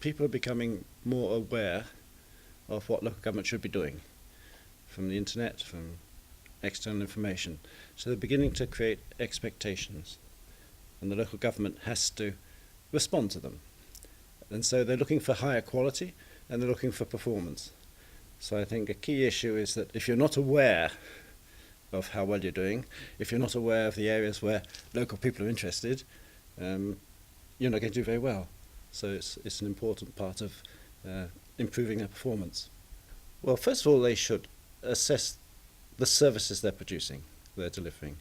people are becoming more aware of what local government should be doing from the internet, from external information. So they're beginning to create expectations, and the local government has to respond to them. And so they're looking for higher quality, and they're looking for performance. So I think a key issue is that if you're not aware of how well you're doing, if you're not aware of the areas where local people are interested, you're not going to do very well. So it's an important part of improving their performance. Well, first of all, they should assess the services they're producing, they're delivering.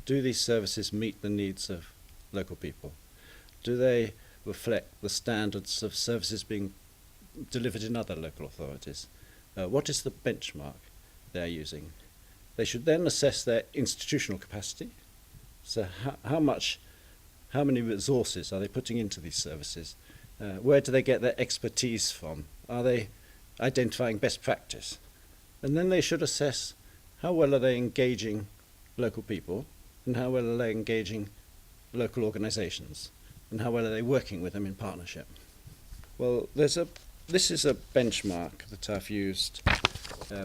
Do these services meet the needs of local people? Do they reflect the standards of services being delivered in other local authorities? What is the benchmark they're using? They should then assess their institutional capacity. So how many resources are they putting into these services? Where do they get their expertise from? Are they identifying best practice? And then they should assess how well are they engaging local people, and how well are they engaging local organisations, and how well are they working with them in partnership. Well, this is a benchmark that I've used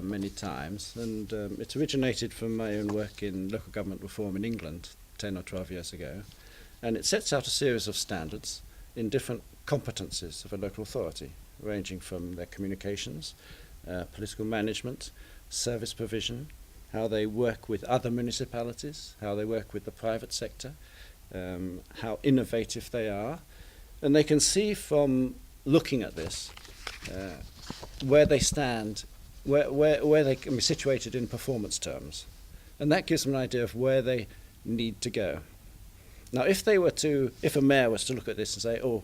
many times, and it originated from my own work in local government reform in England 10 or 12 years ago, and it sets out a series of standards in different competencies of a local authority, ranging from their communications, political management, service provision, how they work with other municipalities, how they work with the private sector, how innovative they are. And they can see from looking at this where they stand, where they can be situated in performance terms. And that gives them an idea of where they need to go. Now, if a mayor was to look at this and say, oh,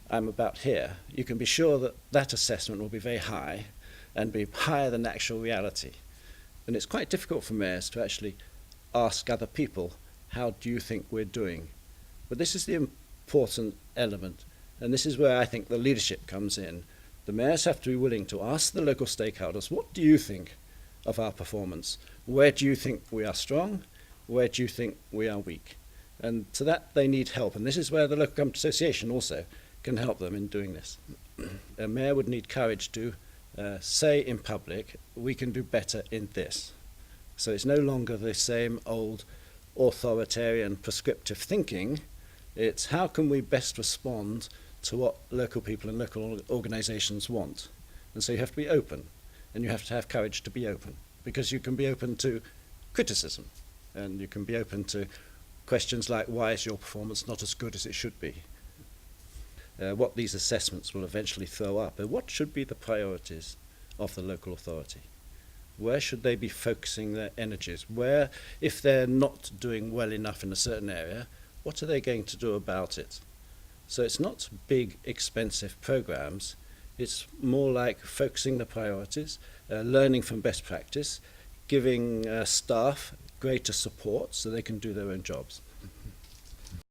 I'm about here, you can be sure that that assessment will be very high and be higher than actual reality. And it's quite difficult for mayors to actually ask other people, how do you think we're doing? But this is the important element, and this is where I think the leadership comes in. The mayors have to be willing to ask the local stakeholders, what do you think of our performance? Where do you think we are strong? Where do you think we are weak? And to that they need help, and this is where the local government association also can help them in doing this. A mayor would need courage to say in public, we can do better in this. So it's no longer the same old authoritarian prescriptive thinking. It's how can we best respond to what local people and local organisations want. And so you have to be open, and you have to have courage to be open, because you can be open to criticism, and you can be open to questions like, why is your performance not as good as it should be? What these assessments will eventually throw up, and what should be the priorities of the local authority? Where should they be focusing their energies? Where, if they're not doing well enough in a certain area, what are they going to do about it? So it's not big, expensive programs. It's more like focusing the priorities, learning from best practice, giving staff greater support so they can do their own jobs.